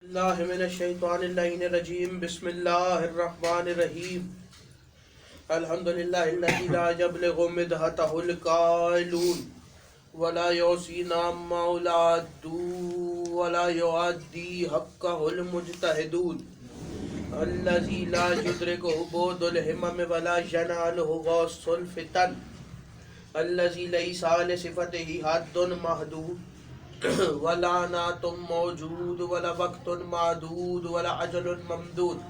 اللہ من الشیطان اللعین الرجیم بسم اللہ الرحمن الرحیم الحمدللہ الذی لا یبلغ مدحتہ القائلون ولا یحصینا مولاد ولا یعدی حقہ المجتہدون الذی لا یدرکہ بعد الہمم ولا ینالہ غوث الفتن الذی لیس لصفتہ حد محدود ولا نعت موجود ولا وقت معدود ولا اجل ممدود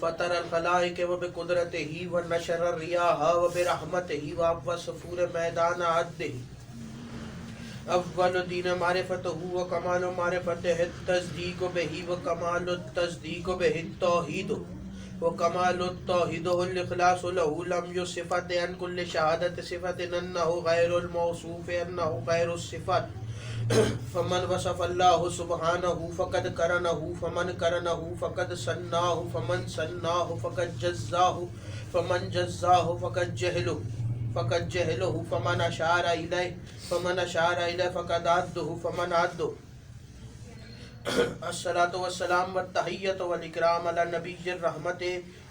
فطر الخلائق وبقدرته ونشر الرياح وبرحمته وابوى صفور میدان عده اول دین معرفته وکمال معرفته التصدیق به وکمال التصدیق به التوحید وکمال التوحید الاخلاص له لم يصفت عن كل شهادت صفت انه غیر الموصوف انه غیر الصفات فمن وصف اللہ سبحانہ فقد کرنہ فمن کرنہ فقد سناہ فمن سناہ فقد جزاہ فمن جزاہ فقد جہلہ فمن اشار الیہ فقد عدہ فمن عدہ الصلاۃ والسلام والتحیۃ والاکرام علی نبی الرحمت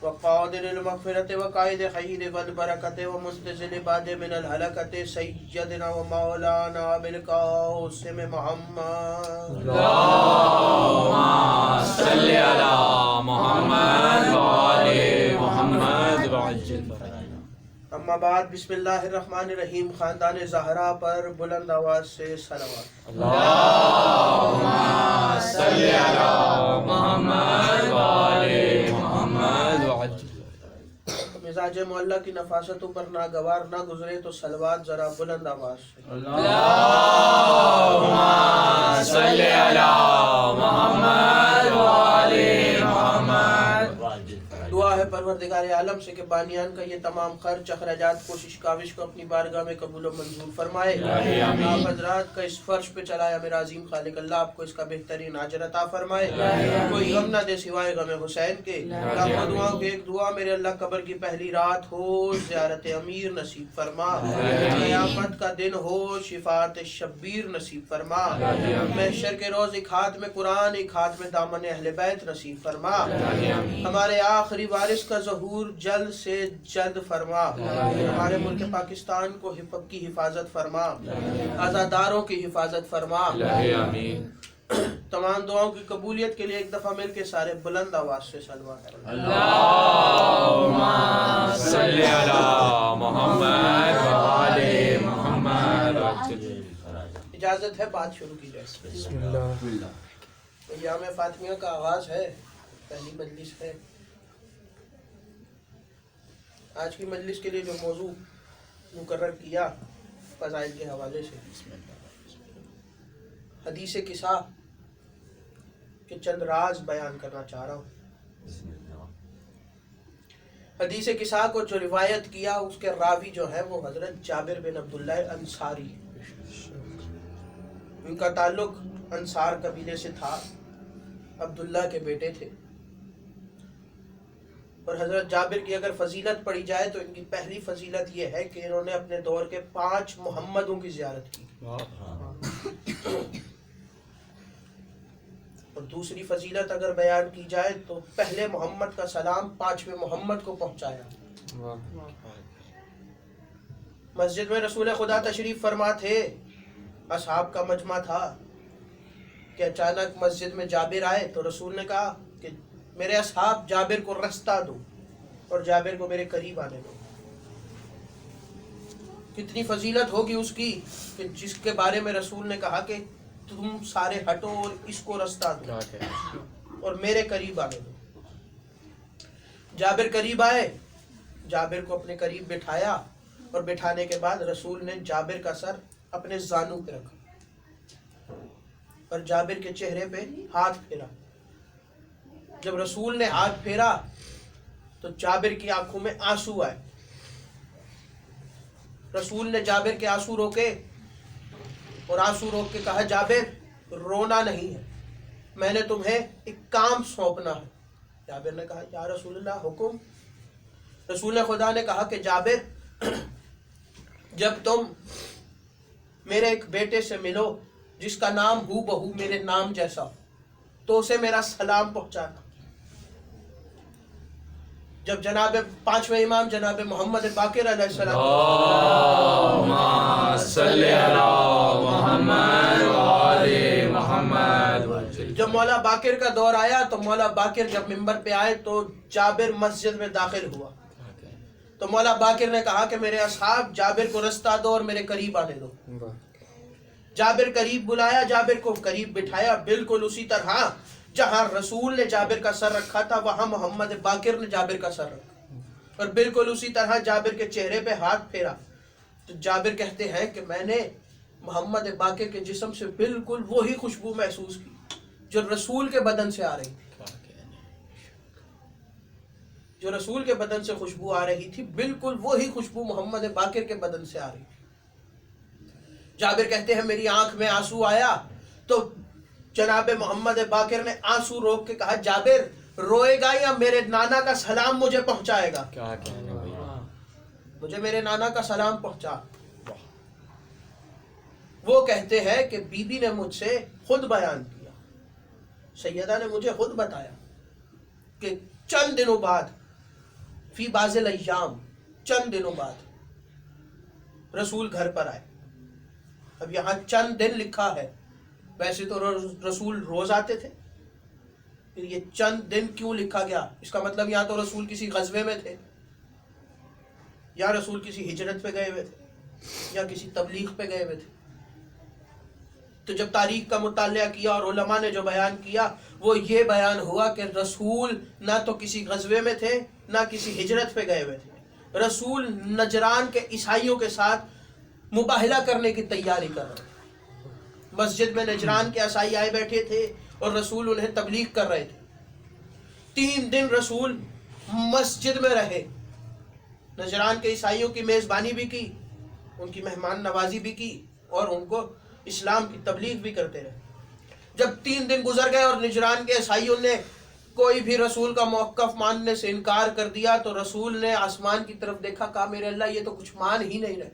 وقادر المغفرۃ وقائد خیر والبرکۃ ومنتزل باد من الحلقۃ سیدنا و مولانا بالقاسم محمد اللہم صلی علی محمد وآل محمد وعجل فرجہ۔ اما بعد بسم اللہ الرحمن الرحیم۔ خاندان زہرا پر بلند آواز سے صلوات۔ اللہم صلی علی محمد وآل محمد وعجل۔ مزاج معلّہ کی نفاستوں پر ناگوار نہ گزرے تو صلوات ذرا بلند آواز سے۔ اللہم صلی علی محمد وآل محمد وعجل۔ دعا ہے پروردگار عالم سے کہ بانیان کا یہ تمام خرچ اخراجات کوشش کاوش کو اپنی بارگاہ میں قبول و منظور فرمائے۔ آپ حضرات کا اس فرش پہ چلایا میرا عظیم خالق اللہ آپ کو اس کا بہترین اجر عطا فرمائے۔ کوئی غم نہ دے سوائے غم حسین کے۔ لاکھوں دعاؤں کی ایک دعا میرے اللہ قبر کی پہلی رات ہو زیارت امیر نصیب فرما، قیامت کا دن ہو شفاعت شبیر نصیب فرما، محشر کے روز ایک ہاتھ میں قرآن ایک ہاتھ میں دامن اہل بیت نصیب فرما، ہمارے آخری وارث کا ظہور جلد سے جلد فرما، ہمارے ملک پاکستان کو کی حفاظت فرما، آزاداروں کی حفاظت فرما۔ تمام دعاؤں کی قبولیت کے لیے ایک دفعہ مل کے سارے بلند آواز سے صلوات۔ اللہم صلی علی محمد وآل محمد وعجل۔ اجازت ہے بات شروع کی جائے۔ بسم اللہ۔ ایام فاطمیہ کا آغاز ہے، پہلی مجلس ہے۔ آج کی مجلس کے لیے جو موضوع مقرر کیا فضائل کے حوالے سے حدیث قصہ کے چند راز بیان کرنا چاہ رہا ہوں۔ حدیث قصہ کو جو روایت کیا اس کے راوی جو ہے وہ حضرت جابر بن عبداللہ انصاری، ان کا تعلق انصار قبیلے سے تھا، عبداللہ کے بیٹے تھے۔ اور حضرت جابر کی اگر فضیلت پڑھی جائے تو ان کی پہلی فضیلت یہ ہے کہ انہوں نے اپنے دور کے 5 محمدوں کی زیارت کی، اور دوسری فضیلت اگر بیان کی جائے تو پہلے محمد کا سلام 5ویں محمد کو پہنچایا۔ مسجد میں رسول خدا تشریف فرما تھے، اصحاب کا مجمع تھا کہ اچانک مسجد میں جابر آئے تو رسول نے کہا کہ میرے اصحاب جابر کو رستہ دو اور جابر کو میرے قریب آنے دو۔ کتنی فضیلت ہوگی اس کی کہ جس کے بارے میں رسول نے کہا کہ تم سارے ہٹو اور اس کو رستہ دو اور میرے قریب آنے دو۔ جابر قریب آئے، جابر کو اپنے قریب بٹھایا اور بٹھانے کے بعد رسول نے جابر کا سر اپنے زانو پہ رکھا اور جابر کے چہرے پہ ہاتھ پھیرا۔ جب رسول نے ہاتھ پھیرا تو جابر کی آنکھوں میں آنسو آئے۔ رسول نے جابر کے آنسو روکے اور آنسو روک کے کہا جابر رونا نہیں ہے، میں نے تمہیں ایک کام سونپنا ہے۔ جابر نے کہا یا رسول اللہ حکم۔ رسول خدا نے کہا کہ جابر جب تم میرے ایک بیٹے سے ملو جس کا نام ہو بہو میرے نام جیسا ہو، तो उसे मेरा सलाम पहुंचाना। जब जनाब पांचवें इमाम जनाब मोहम्मद बाकिर अलैहिस्सलाम अल्लाहुम्मा सल्ली अला मुहम्मद व आले मुहम्मद। जब मौला बाकिर का दौर आया तो मौला बाकिर जब मिंबर पे आए तो जाबिर मस्जिद में दाखिल हुआ। तो मौला बाकिर ने कहा कि मेरे असहाब जाबिर को रास्ता दो और मेरे करीब आने दो। जाबिर करीब बुलाया, जाबिर को करीब बिठाया, बिल्कुल उसी तरह जहां रसूल ने जाबिर का सर रखा था वहां मोहम्मद बाकिर ने जाबिर का सर रखा, और बिल्कुल उसी तरह जाबिर के चेहरे पे हाथ फेरा। तो जाबिर कहते हैं कि मैंने मोहम्मद बाकिर के जिस्म से बिल्कुल वही खुशबू महसूस की जो रसूल के बदन से आ रही थी। जो रसूल के बदन से खुशबू आ रही थी, बिल्कुल वही खुशबू मोहम्मद बाकिर के बदन से आ रही थी। जाबिर कहते हैं मेरी आंख में आंसू आया तो जनाब मोहम्मद बाकिर ने आंसू रोक के कहा, जाबिर रोएगा या मेरे नाना का सलाम मुझे पहुंचाएगा? क्या कहने भैया, मुझे मेरे नाना का सलाम पहुंचा। वो कहते हैं कि बीबी ने मुझसे खुद बयान किया, सैयदा ने मुझे खुद बताया कि चंद दिनों बाद, फी बाज़िल अय्याम, चंद दिनों बाद रसूल घर पर आए। अब यहाँ चंद दिन लिखा है, वैसे तो रसूल रोज आते थे, फिर ये चंद दिन क्यों लिखा गया? इसका मतलब या तो रसूल किसी गज़वे में थे, या रसूल किसी हिजरत पे गए हुए थे, या किसी तबलीग पे गए हुए थे। तो जब तारीख का मुतालिया किया और उलमा ने जो बयान किया वो ये बयान हुआ कि रसूल ना तो किसी गज़वे में थे ना किसी हिजरत पे गए हुए थे। रसूल नजरान के ईसाइयों के साथ मुबाहला करने की तैयारी कर रहे थे। मस्जिद में नजरान के ईसाई आए बैठे थे और रसूल उन्हें तबलीग कर रहे थे। 3 दिन रसूल मस्जिद में रहे, नजरान के ईसाइयों की मेज़बानी भी की, उनकी मेहमान नवाजी भी की और उनको इस्लाम की तबलीग भी करते रहे। जब 3 दिन गुजर गए और नजरान के ईसाइयों ने कोई भी रसूल का मौक़िफ़ मानने से इनकार कर दिया तो रसूल ने आसमान की तरफ देखा, कहा मेरे अल्लाह ये तो कुछ मान ही नहीं रहे।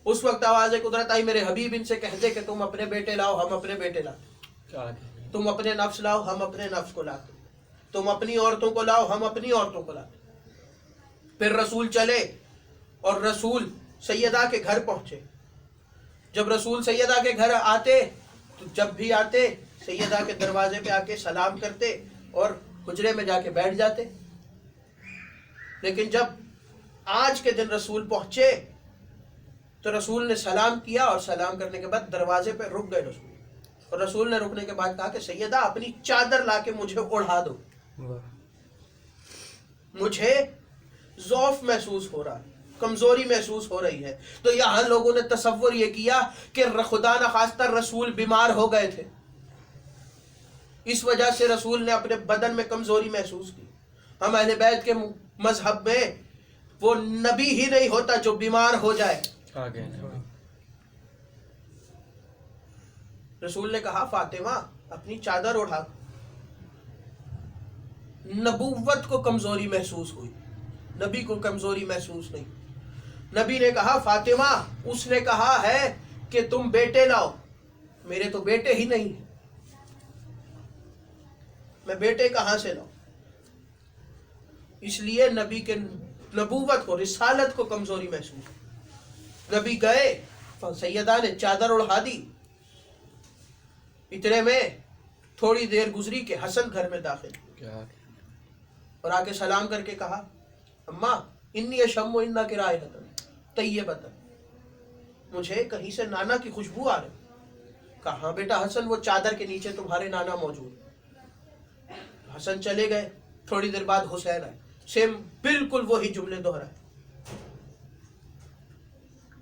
उस वक्त आवाज़ कुदरत आई, मेरे हबीब इनसे कह दे कि तुम अपने बेटे लाओ, हम अपने बेटे लाते, तुम अपने नफ्स लाओ, हम अपने नफ्स को लाते, तुम अपनी औरतों को लाओ, हम अपनी औरतों को लाते। फिर रसूल चले और रसूल सैयदा के घर पहुंचे। जब रसूल सैयदा के घर आते तो जब भी आते सैयदा के दरवाजे पे आके सलाम करते और हुजरे में जाके बैठ जाते। लेकिन जब आज के दिन रसूल पहुंचे तो रसूल ने सलाम किया और सलाम करने के बाद दरवाजे पे रुक गए रसूल, और रसूल ने रुकने के बाद कहा कि सैयदा अपनी चादर लाके मुझे ओढ़ा दो, मुझे ज़ौफ़ महसूस हो रहा है, कमजोरी महसूस हो रही है। तो यहाँ लोगों ने तसव्वुर ये किया कि खुदा न खास्ता रसूल बीमार हो गए थे, इस वजह से रसूल ने अपने बदन में कमजोरी महसूस की। हम अहले बैत के मजहब में वो नबी ही नहीं होता जो बीमार हो जाए। रसूल ने कहा फातिमा अपनी चादर उठा। नबूवत को कमजोरी महसूस हुई, नबी को कमजोरी महसूस नहीं। नबी ने कहा फातिमा उसने कहा है कि तुम बेटे लाओ, मेरे तो बेटे ही नहीं, मैं बेटे कहां से लाऊं? इसलिए नबी के नबूवत को, रिसालत को कमजोरी महसूस। नबी गए, सैयदा ने चादर उड़ा दी। इतने में थोड़ी देर गुजरी कि हसन घर में दाखिल और आके सलाम करके कहा अम्मा इन्नी अशम्मु इन्ना किरायतन तय्यबतन, मुझे कहीं से नाना की खुशबू आ रही। कहा बेटा हसन वो चादर के नीचे तुम्हारे नाना मौजूद। हसन चले गए, थोड़ी देर बाद हुसैन आए, सेम बिल्कुल वही जुमले दोहराए,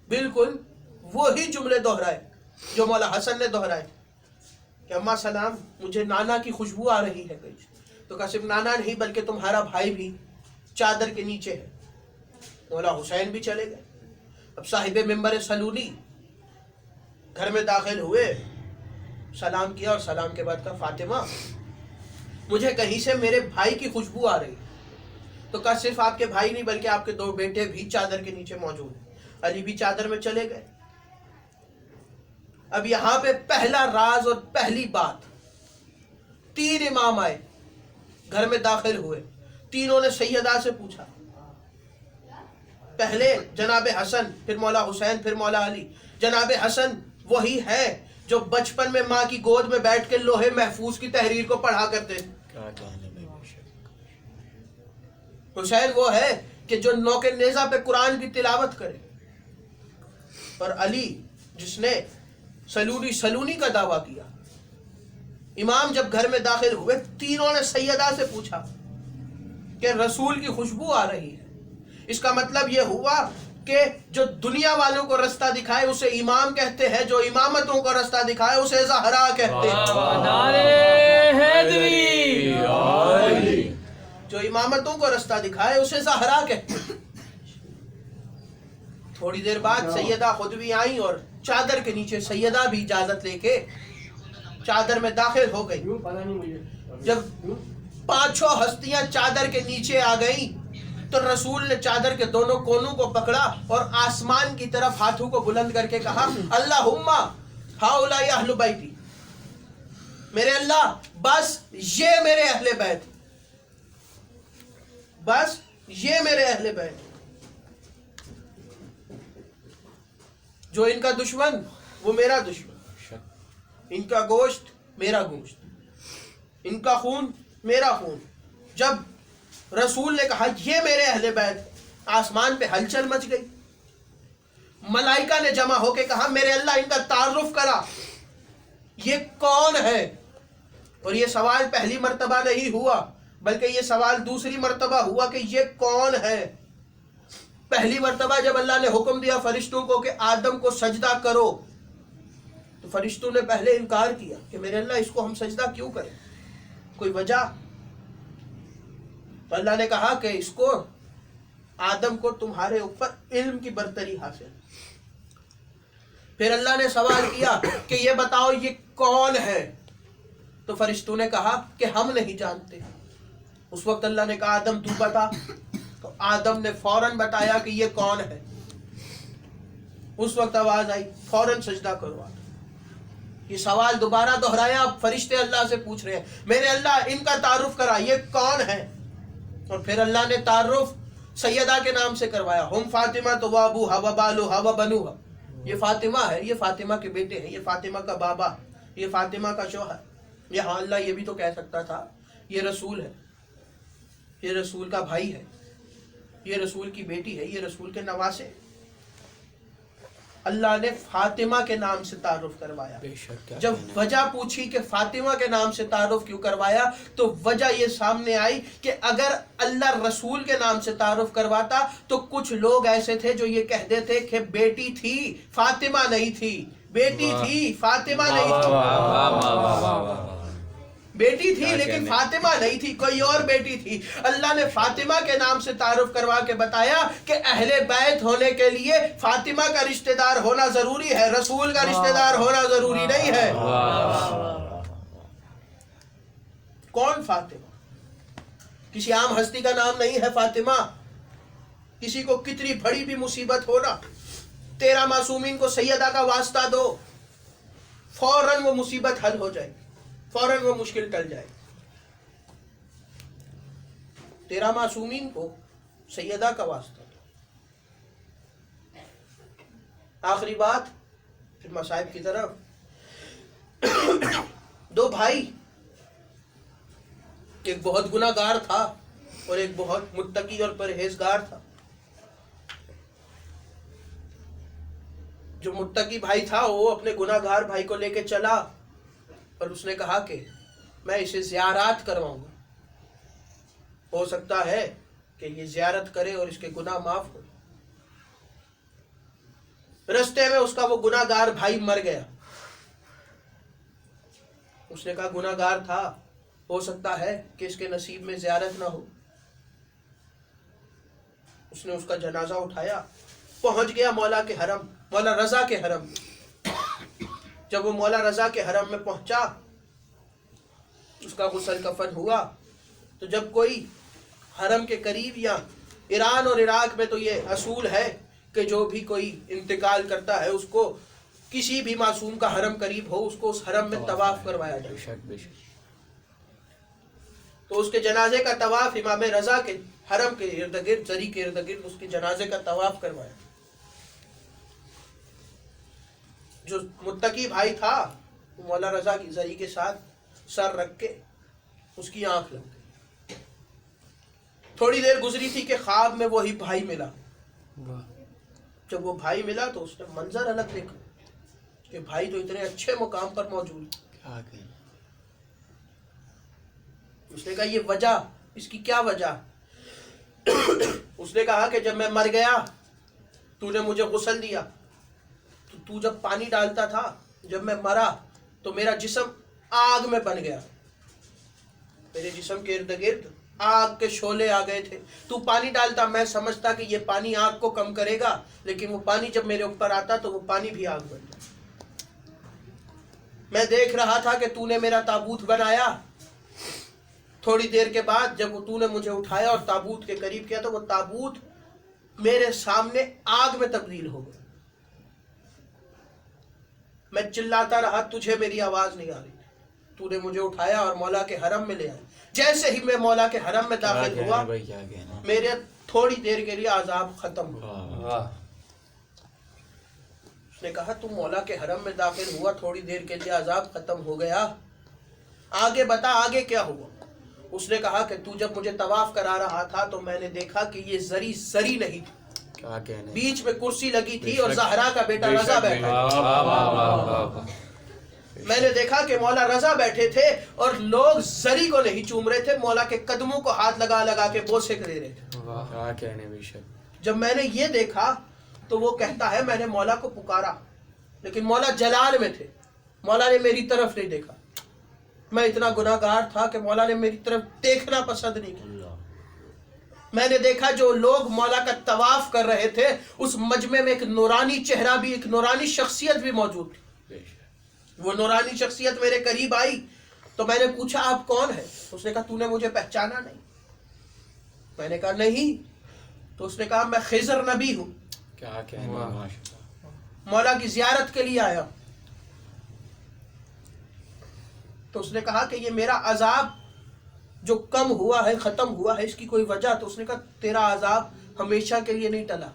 बिल्कुल वही जुमले दोहराए जो मौला हसन ने दोहराए कि अम्मा सलाम मुझे नाना की खुशबू आ रही है कहीं से। तो कहा सिर्फ नाना नहीं बल्कि तुम्हारा भाई भी चादर के नीचे है। मौला हुसैन भी चले गए। अब साहिबे मिंबर सलूनी घर में दाखिल हुए, सलाम किया और सलाम के बाद कहा फातिमा मुझे कहीं से मेरे भाई की खुशबू आ रही। तो कहा सिर्फ आपके भाई नहीं बल्कि आपके 2 बेटे भी चादर के नीचे मौजूद हैं। अली भी चादर में चले गए। अब यहाँ पे पहला राज और पहली बात 3 इमाम आए, घर में दाखिल हुए, तीनों ने सैयदा से पूछा। पहले जनाब हसन, फिर मौला हुसैन, फिर मौला अली। जनाब हसन वही है जो बचपन में माँ की गोद में बैठ के लोहे महफूज की तहरीर को पढ़ा करते थे। हुसैन वो है कि जो नौके नेजा पे कुरान की तिलावत करे। और अली जिसने सलूनी का दावा किया। इमाम जब घर में दाखिल हुए, तीनों ने सैयदा से पूछा कि रसूल की खुशबू आ रही है। इसका मतलब यह हुआ कि जो दुनिया वालों को रास्ता दिखाए उसे इमाम कहते हैं, जो इमामतों को रास्ता दिखाए उसे ज़हरा कहते हैं। जो इमामतों को रास्ता दिखाए उसे ज़हरा कहते हैं। थोड़ी देर बाद सैयदा खुद भी आई और चादर के नीचे सैयदा भी इजाजत लेके चादर में दाखिल हो गई। जब 5-6 हस्तियां चादर के नीचे आ गई तो रसूल ने चादर के दोनों कोनों को पकड़ा और आसमान की तरफ हाथों को बुलंद करके कहा, अल्लाहुम्मा हाउलाई अहलु बैती, मेरे अल्लाह बस ये मेरे अहले बैत, बस ये मेरे अहले बैत। जो इनका दुश्मन वो मेरा दुश्मन, इनका गोश्त मेरा गोश्त, इनका खून मेरा खून। जब रसूल ने कहा ये मेरे अहले बैत, आसमान पे हलचल मच गई। मलाइका ने जमा होके कहा, मेरे अल्लाह इनका तारुफ करा, ये कौन है। और ये सवाल पहली मर्तबा नहीं हुआ, बल्कि ये सवाल दूसरी मर्तबा हुआ कि ये कौन है। पहली मर्तबा जब अल्लाह ने हुक्म दिया फरिश्तों को कि आदम को सजदा करो, तो फरिश्तों ने पहले इनकार किया कि मेरे अल्लाह इसको हम सजदा क्यों करें, कोई वजह। तो अल्लाह ने कहा कि इसको, आदम को तुम्हारे ऊपर इल्म की बरतरी हासिल। फिर अल्लाह ने सवाल किया कि ये बताओ ये कौन है। तो फरिश्तों ने कहा कि हम नहीं जानते। उस वक्त अल्लाह ने कहा आदम तू बता। तो आदम ने फौरन बताया कि ये कौन है। उस वक्त आवाज आई फौरन सजदा करो। ये सवाल दोबारा दोहराया। अब फरिश्ते अल्लाह से पूछ रहे हैं, मेरे अल्लाह इनका तारुफ करा, ये कौन है। और फिर अल्लाह ने तारुफ सैयदा के नाम से करवाया, हम फातिमा तो वाबू हवा बालू हवा बनू। ये फातिमा है, ये फातिमा के बेटे हैं, ये फातिमा का बाबा, ये फातिमा का शौहर। यहाँ अल्लाह ये भी तो कह सकता था ये रसूल है, ये रसूल का भाई है, ये रसूल की बेटी है, ये रसूल के नवासे। अल्लाह ने फातिमा के नाम से तारुफ करवाया। जब वजह पूछी कि फातिमा के नाम से तारुफ क्यों करवाया, तो वजह ये सामने आई कि अगर अल्लाह रसूल के नाम से तारुफ करवाता तो कुछ लोग ऐसे थे जो ये कहते थे कि बेटी थी फातिमा नहीं थी, बेटी थी फातिमा नहीं थी, बेटी थी लेकिन फातिमा नहीं थी, कोई और बेटी थी। अल्लाह ने फातिमा के नाम से तारुफ करवा के बताया कि अहले बैत होने के लिए फातिमा का रिश्तेदार होना जरूरी है, रसूल का रिश्तेदार होना जरूरी नहीं है। कौन फातिमा? किसी आम हस्ती का नाम नहीं है फातिमा। किसी को कितनी बड़ी भी मुसीबत हो ना, 13 मासूमीन को सैयदा का वास्ता दो, फौरन वो मुसीबत हल हो जाएगी, फौरन वो मुश्किल टल जाए। 13 मासूमीन को सैयदा का वास्ता। आखिरी बात फिर मसाइब की तरफ। 2 भाई, एक बहुत गुनाहगार था और एक बहुत मुत्तकी और परहेजगार था। जो मुत्तकी भाई था वो अपने गुनाहगार भाई को लेके चला और उसने कहा कि मैं इसे ज़ियारत करवाऊंगा, हो सकता है कि ये ज़ियारत करे और इसके गुनाह माफ हो। रास्ते में उसका वो गुनाहगार भाई मर गया। उसने कहा गुनाहगार था, हो सकता है कि इसके नसीब में ज़ियारत ना हो। उसने उसका जनाजा उठाया, पहुंच गया मौला के हरम, मौला रजा के हरम। जब वो मौला रजा के हरम में पहुंचा, उसका गुस्ल कफन हुआ। तो जब कोई हरम के करीब, या ईरान और इराक में तो ये असूल है कि जो भी कोई इंतकाल करता है उसको किसी भी मासूम का हरम करीब हो, उसको उस हरम में तवाफ करवाया जाए। तो उसके जनाजे का तवाफ इमाम रजा के हरम के इर्द गिर्द, जरी के इर्द गिर्द उसके जनाजे का तवाफ करवाया। जो मुत्तकी भाई था वो मौला रजा की जरी के साथ सर रख के उसकी आंख लग गई। थोड़ी देर गुजरी थी कि ख्वाब में वही भाई मिला। जब वो भाई मिला तो उसने मंजर अलग देखा कि भाई तो इतने अच्छे मुकाम पर मौजूद। उसने कहा ये वजह, इसकी क्या वजह? उसने कहा कि जब मैं मर गया तूने मुझे गुस्ल दिया, तो तू जब पानी डालता था, जब मैं मरा तो मेरा जिस्म आग में बन गया, मेरे जिस्म के इर्द गिर्द आग के शोले आ गए थे। तू पानी डालता, मैं समझता कि ये पानी आग को कम करेगा, लेकिन वो पानी जब मेरे ऊपर आता तो वो पानी भी आग बन जाता। मैं देख रहा था कि तूने मेरा ताबूत बनाया। थोड़ी देर के बाद जब तूने मुझे उठाया और ताबूत के करीब किया तो वो ताबूत मेरे सामने आग में तब्दील हो गया। मैं चिल्लाता रहा, तुझे मेरी आवाज नहीं आ रही। तूने मुझे उठाया और मौला के हरम में ले आया। जैसे ही मैं मौला के हरम में दाखिल हुआ, मेरे थोड़ी देर के लिए आजाब खत्म हुआ। उसने कहा तू मौला के हरम में दाखिल हुआ, थोड़ी देर के लिए आजाब खत्म हो गया, आगे बता आगे क्या हुआ? उसने कहा कि तू जब मुझे तवाफ करा रहा था तो मैंने देखा कि ये जरी जरी नहीं थी, बीच में कुर्सी लगी थी और ज़हरा का बेटा रजा बैठा। मैंने देखा कि मौला रजा बैठे थे और लोग जरी को नहीं चूम रहे थे, मौला के कदमों को हाथ लगा लगा के बोसे दे रहे थे। जब मैंने ये देखा तो वो कहता है मैंने मौला को पुकारा, लेकिन मौला जलाल में थे, मौला ने मेरी तरफ नहीं देखा। मैं इतना गुनाहगार था कि मौला ने मेरी तरफ देखना पसंद नहीं किया। मैंने देखा जो लोग मौला का तवाफ कर रहे थे उस मजमे में एक नूरानी चेहरा भी, एक नूरानी शख्सियत भी मौजूद थी। वो नूरानी शख्सियत मेरे करीब आई तो मैंने पूछा आप कौन है? उसने कहा तूने मुझे पहचाना नहीं। मैंने कहा नहीं। तो उसने कहा मैं खिजर नबी हूँ, क्या कहना, मौला की जियारत के लिए आया। तो उसने कहा कि ये मेरा अजाब जो कम हुआ है, खत्म हुआ है, इसकी कोई वजह? तो उसने कहा तेरा अजाब हमेशा के लिए नहीं टला,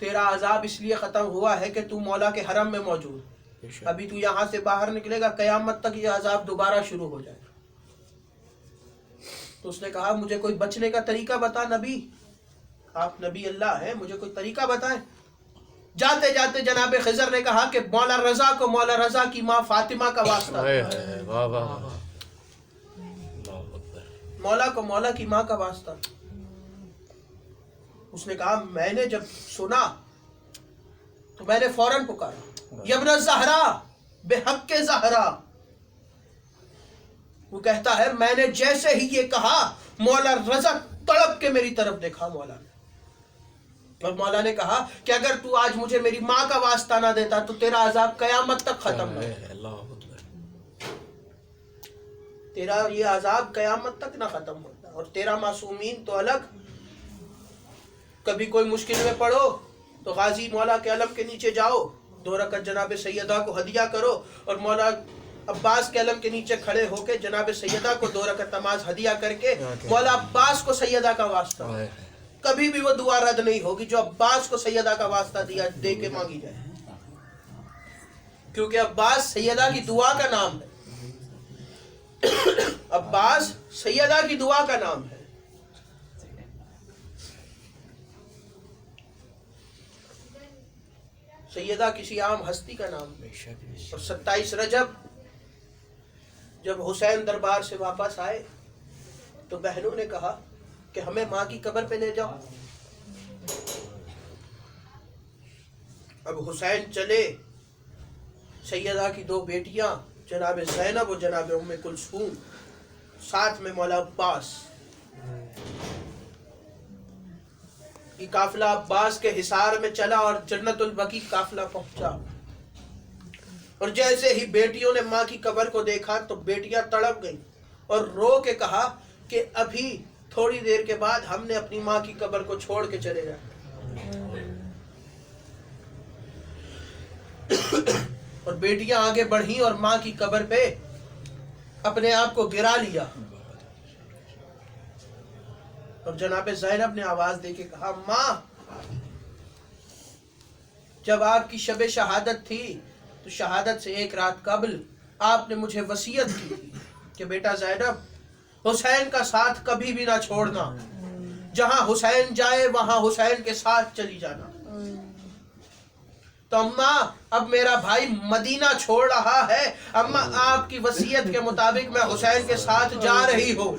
तेरा अजाब इसलिए खत्म हुआ है कि तू मौला के हरम में मौजूद, अभी तू यहाँ से बाहर निकलेगा कयामत तक ये अजाब दोबारा शुरू हो जाएगा। तो उसने कहा मुझे कोई बचने का तरीका बता नबी, आप नबी अल्लाह हैं, मुझे कोई तरीका बताएं। जाते जाते जनाब खिजर ने कहा कि मौला रजा को मौला रजा की माँ फातिमा का वास्ता, मौला को मौला की माँ का वास्ता। उसने कहा मैंने जब सुना तो मैंने फौरन पुकारा यब्न ज़हरा बेहक़्क़े ज़हरा। वो कहता है मैंने जैसे ही ये कहा मौला रजा तड़प के मेरी तरफ देखा मौला ने, और मौला ने कहा कि अगर तू आज मुझे मेरी माँ का वास्ता ना देता तो तेरा अजाब कयामत तक खत्म ना, तेरा ये अजाब कयामत तक ना खत्म होता। और तेरा मासूमीन तो अलग, कभी कोई मुश्किल में पड़ो तो गाजी मौला के अलम के नीचे जाओ, 2 रकअत जनाब सैयदा को हदिया करो, और मौला अब्बास के अलम के नीचे खड़े होके जनाब सैयदा को 2 रकअत नमाज हदिया करके मौला अब्बास को सैयदा का वास्ता, कभी भी वो दुआ रद्द नहीं होगी जो अब्बास को सैयदा का वास्ता दिया दे के मांगी जाए, क्योंकि अब्बास सैयदा की दुआ का नाम है। अब्बास सैयदा की दुआ का नाम है। सैयदा किसी आम हस्ती का नाम है। और 27 रजब जब हुसैन दरबार से वापस आए तो बहनों ने कहा कि हमें माँ की कब्र पे ले जाओ। अब हुसैन चले, सैयदा की 2 बेटियां जनाब ज़ैनब और जनाब उम्मे कुलसूम, साथ में मौला अब्बास। ये काफिला अब्बास के हिसार में चला और जन्नतुल बकी काफिला पहुंचा। और जैसे ही बेटियों ने माँ की कब्र को देखा तो बेटियां तड़प गईं और रो के कहा कि अभी थोड़ी देर के बाद हमने अपनी माँ की कब्र को छोड़ के चले जाए। और बेटियां आगे बढ़ी और माँ की कब्र पे अपने आप को गिरा लिया। और जनाब ज़ैनब ने आवाज दे के कहा, अम्मा जब आपकी शब शहादत थी तो शहादत से एक रात कबल आपने मुझे वसीयत की थी कि बेटा ज़ैनब हुसैन का साथ कभी भी ना छोड़ना, जहां हुसैन जाए वहां हुसैन के साथ चली जाना। तो अम्मा अब मेरा भाई मदीना छोड़ रहा है, अम्मा आपकी वसीयत के मुताबिक मैं हुसैन के साथ जा रही हूँ,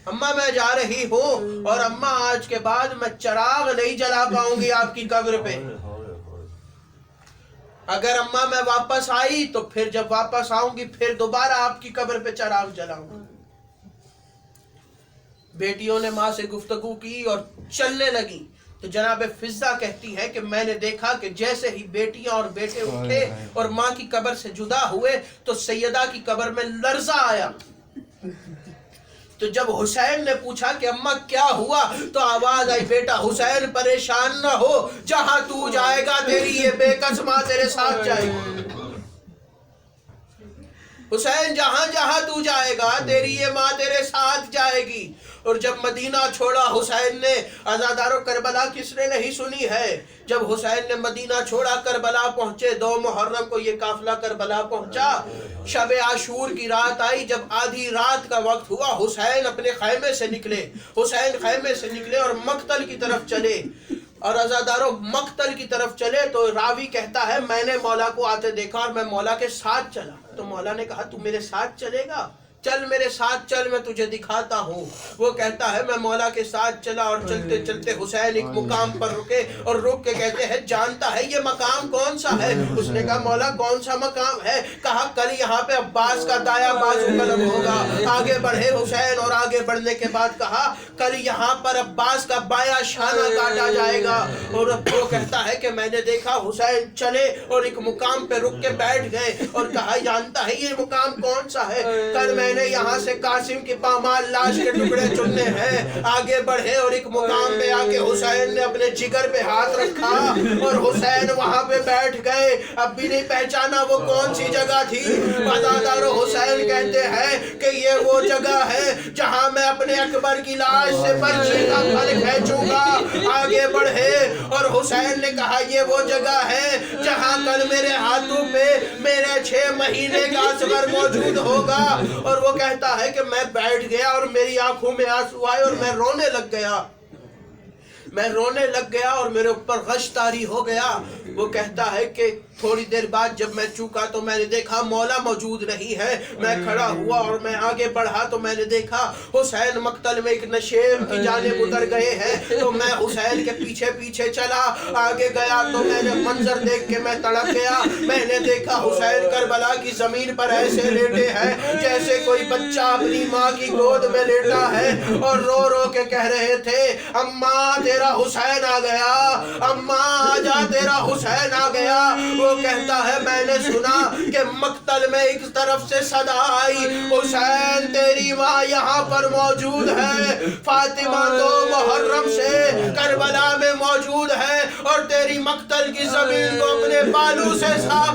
अम्मा मैं जा रही हूँ, और अम्मा आज के बाद मैं चिराग नहीं जला पाऊंगी आपकी कब्र पे। अगर अम्मा मैं वापस आई तो फिर जब वापस आऊंगी फिर दोबारा आपकी कब्र पे चिराग जलाऊंगी। बेटियों ने माँ से गुफ्तगू की और चलने लगी तो जनाब फिजा कहती है कि मैंने देखा कि जैसे ही बेटियां और बेटे उठे और माँ की कब्र से जुदा हुए तो सैयदा की कब्र में लर्जा आया। तो जब हुसैन ने पूछा कि अम्मा क्या हुआ, तो आवाज आई, बेटा हुसैन परेशान न हो, जहां तू जाएगा तेरी ये बेकस माँ तेरे साथ जाएगी। हुसैन जहां जहां तू जाएगा तेरी ये माँ तेरे साथ जाएगी। और जब मदीना छोड़ा हुसैन ने, आज़ादारों करबला किसने नहीं सुनी है, जब हुसैन ने मदीना छोड़ा करबला पहुंचे, 2 मुहर्रम को ये काफिला करबला पहुंचा। शब आशूर की रात आई, जब आधी रात का वक्त हुआ हुसैन अपने खैमे से निकले, हुसैन खैमे से निकले और मक्तल की तरफ चले। और अज़ादारों मक्तल की तरफ चले तो रावी कहता है मैंने मौला को आते देखा और मैं मौला के साथ चला। तो मौला ने कहा तू मेरे साथ चलेगा, चल मेरे साथ चल, मैं तुझे दिखाता हूँ। वो कहता है मैं मौला के साथ चला और चलते चलते हुसैन एक मुकाम पर रुके और रुक के कहते हैं जानता है ये मकाम कौन सा है? उसने कहा मौला कौन सा मकाम है? कहा कल यहाँ पे अब्बास का दाया बाजू कलम होगा। आगे बढ़े हुसैन और आगे बढ़ने के बाद कहा कल यहाँ पर अब्बास का बाया शाना काटा जाएगा। और वो कहता है कि मैंने देखा हुसैन चले और एक मुकाम पे रुक के बैठ गए और कहा जानता है ये मुकाम कौन सा है? कल मैंने यहाँ से कासिम की पामाल लाश के टुकड़े चुनने हैं। आगे बढ़े और एक मुकाम पे आके हुसैन ने अपने जिगर पे हाथ रखा और हुसैन वहां पे बैठ गए। अब भी नहीं पहचाना वो कौन सी जगह थी। वफादार हुसैन कहते हैं कि ये वो जगह है जहां मैं अपने अकबर की लाश से पर्ची का फल खींचूंगा। आगे बढ़े और हुसैन ने कहा ये वो जगह है जहां कल मेरे हाथों पे मेरे 6 महीने का असगर मौजूद होगा। और वो कहता है कि मैं बैठ गया और मेरी आंखों में आंसू आए और मैं रोने लग गया और मेरे ऊपर गश तारी हो गया। वो कहता है कि थोड़ी देर बाद जब मैं चूका तो मैंने देखा मौला मौजूद नहीं है। मैं खड़ा हुआ और मैं आगे बढ़ा तो मैंने देखा हुसैन मक्तल में एक नशेब की जानिब उतर गए हैं। तो मैं हुसैन के पीछे पीछे चला, आगे गया तो मैंने मंजर देख के मैं तड़प गया। मैंने देखा हुसैन करबला की जमीन पर ऐसे लेटे हैं जैसे कोई बच्चा अपनी माँ की गोद में लेटा है और रो रो के कह रहे थे अम्मा तेरा हुसैन आ गया, अम्मा आजा तेरा हुसैन आ गया। वो कहता है मैंने सुना कि मक्तल में एक तरफ से सदा आई हुसैन तेरी माँ यहाँ पर मौजूद है, फातिमा 2 मुहर्रम से करबला में मौजूद है और तेरी मक्तल की जमीन को अपने बालू से साफ।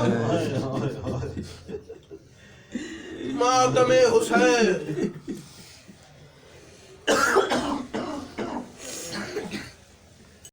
मातमे हुसैन